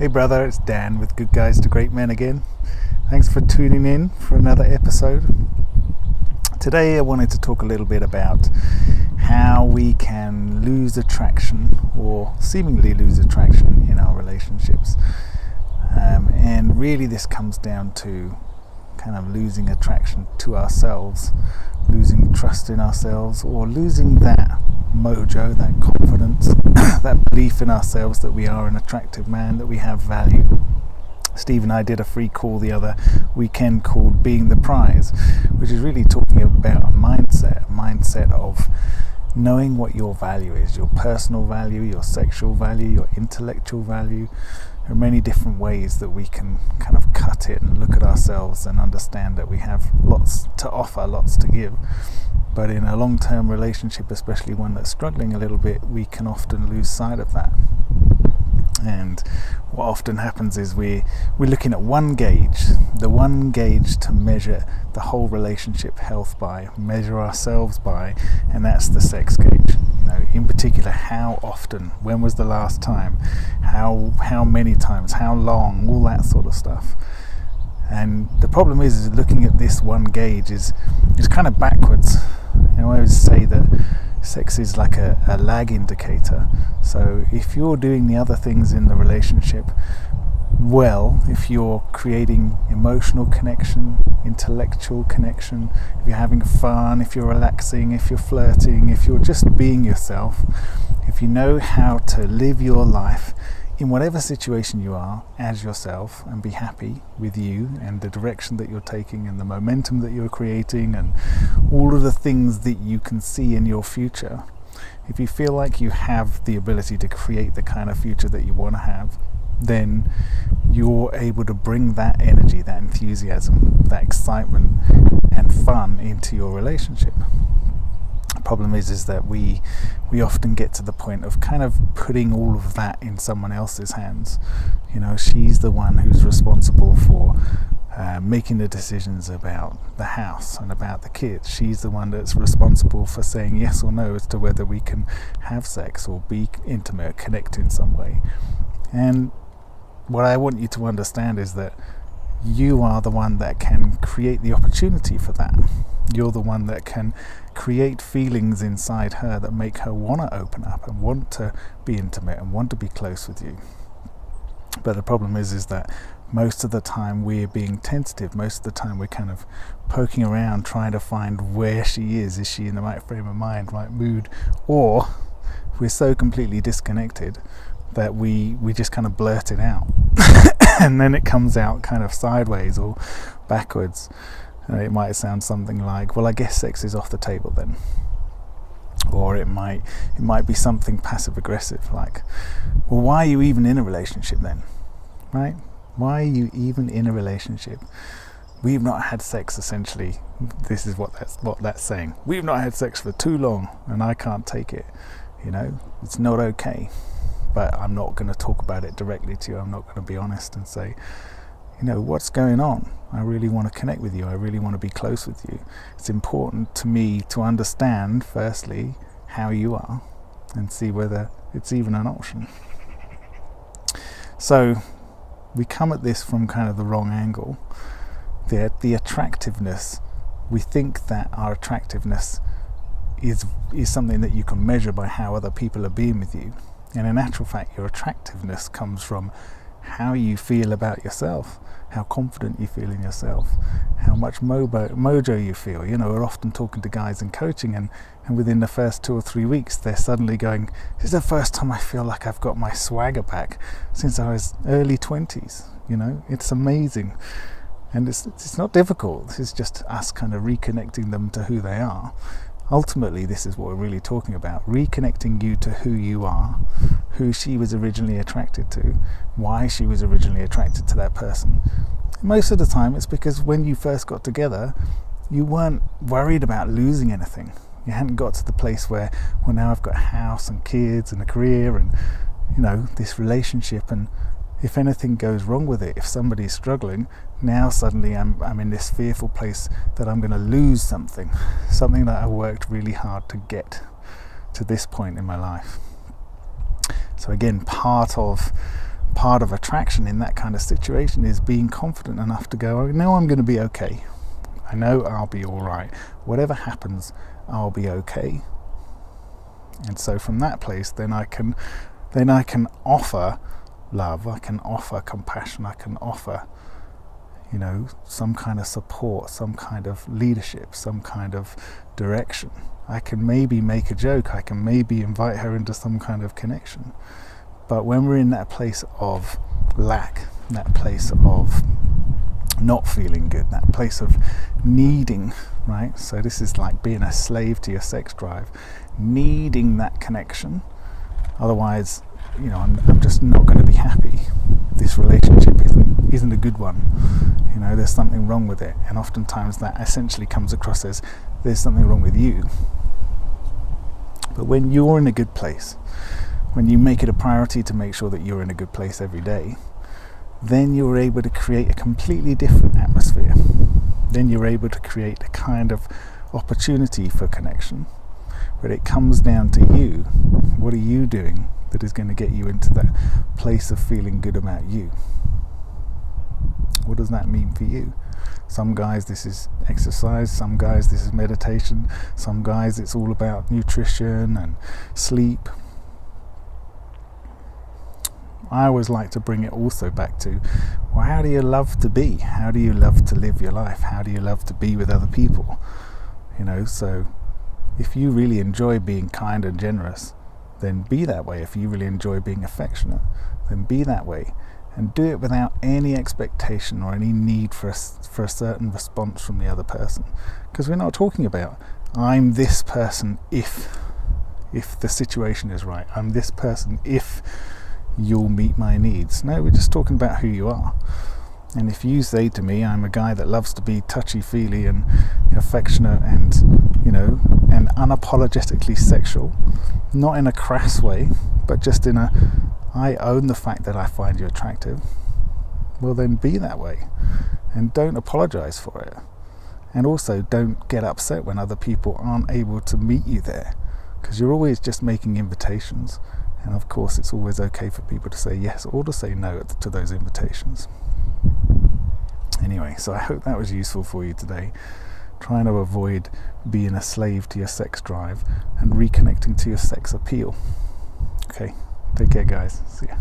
Hey brother, it's Dan with Good Guys to Great Men again. Thanks for tuning in for another episode. Today I wanted to talk a little bit about how we can lose attraction or seemingly lose attraction in our relationships. And really this comes down to kind of losing attraction to ourselves, losing trust in ourselves, or losing that mojo, that confidence, that belief in ourselves that we are an attractive man, that we have value. Steve and I did a free call the other weekend called Being the Prize, which is really talking about a mindset of knowing what your value is, your personal value, your sexual value, your intellectual value. There are many different ways that we can kind of cut it and look at ourselves and understand that we have lots to offer, lots to give. But in a long-term relationship, especially one that's struggling a little bit, we can often lose sight of that. And what often happens is we're looking at one gauge, the one gauge to measure the whole relationship health by, measure ourselves by, and that's the sex gauge. You know, in particular, how often, when was the last time, how many times, how long, all that sort of stuff. And the problem is looking at this one gauge is kind of backwards. You know, I always say that sex is like a lag indicator. So if you're doing the other things in the relationship well, if you're creating emotional connection, intellectual connection, if you're having fun, if you're relaxing, if you're flirting, if you're just being yourself, if you know how to live your life in whatever situation you are as yourself and be happy with you and the direction that you're taking and the momentum that you're creating and all of the things that you can see in your future, if you feel like you have the ability to create the kind of future that you want to have, then you're able to bring that energy, that enthusiasm, that excitement and fun into your relationship. The problem is that we often get to the point of kind of putting all of that in someone else's hands. You know, she's the one who's responsible for making the decisions about the house and about the kids. She's the one that's responsible for saying yes or no as to whether we can have sex or be intimate, connect in some way. And what I want you to understand is that you are the one that can create the opportunity for that. You're the one that can create feelings inside her that make her want to open up and want to be intimate and want to be close with you. But the problem is that most of the time we're being tentative. Most of the time we're kind of poking around trying to find where she is. Is she in the right frame of mind, right mood? Or we're so completely disconnected that we just kind of blurt it out. And then it comes out kind of sideways or backwards. It might sound something like, well, I guess sex is off the table then. Or it might be something passive aggressive like, well, why are you even in a relationship then? Right? Why are you even in a relationship? We've not had sex, essentially. This is what that's saying. We've not had sex for too long and I can't take it. You know, it's not okay. But I'm not going to talk about it directly to you. I'm not going to be honest and say, you know, what's going on? I really want to connect with you. I really want to be close with you. It's important to me to understand, firstly, how you are and see whether it's even an option. So we come at this from kind of the wrong angle. The attractiveness, we think that our attractiveness is something that you can measure by how other people are being with you. And in actual fact, your attractiveness comes from how you feel about yourself, how confident you feel in yourself, how much mojo you feel. You know, we're often talking to guys in coaching and within the first 2 or 3 weeks, they're suddenly going, this is the first time I feel like I've got my swagger back since I was early 20s. You know, it's amazing. And it's not difficult. This is just us kind of reconnecting them to who they are. Ultimately, this is what we're really talking about, reconnecting you to who you are, who she was originally attracted to, why she was originally attracted to that person. Most of the time, it's because when you first got together, you weren't worried about losing anything. You hadn't got to the place where, well, now I've got a house and kids and a career and, you know, this relationship, and if anything goes wrong with it, if somebody's struggling, now suddenly I'm in this fearful place that I'm going to lose something that I worked really hard to get to this point in my life. So again, part of part of attraction in that kind of situation is being confident enough to go, I know I'm going to be okay. I know I'll be all right. Whatever happens, I'll be okay. And so from that place, then I can offer love, I can offer compassion, I can offer, some kind of support, some kind of leadership, some kind of direction. I can maybe make a joke, I can maybe invite her into some kind of connection. But when we're in that place of lack, that place of not feeling good, that place of needing, right? So this is like being a slave to your sex drive, needing that connection. Otherwise, I'm just not going to be happy. This relationship isn't a good one. There's something wrong with it. And oftentimes that essentially comes across as there's something wrong with you. But when you're in a good place, when you make it a priority to make sure that you're in a good place every day, then you're able to create a completely different atmosphere. Then you're able to create a kind of opportunity for connection, but it comes down to you. What are you doing that is going to get you into that place of feeling good about you? What does that mean for you? Some guys this is exercise, some guys this is meditation, some guys it's all about nutrition and sleep. I always like to bring it also back to, well, how do you love to be? How do you love to live your life? How do you love to be with other people? So if you really enjoy being kind and generous, then be that way. If you really enjoy being affectionate, then be that way. And do it without any expectation or any need for a certain response from the other person. Because we're not talking about, I'm this person if the situation is right. I'm this person if you'll meet my needs. No, we're just talking about who you are. And if you say to me, I'm a guy that loves to be touchy-feely and affectionate and, and unapologetically sexual, not in a crass way, but just in I own the fact that I find you attractive, well then be that way. And don't apologize for it. And also don't get upset when other people aren't able to meet you there, because you're always just making invitations. And of course it's always okay for people to say yes or to say no to those invitations. Anyway, so I hope that was useful for you today. Trying to avoid being a slave to your sex drive and reconnecting to your sex appeal. Okay, take care guys, see ya.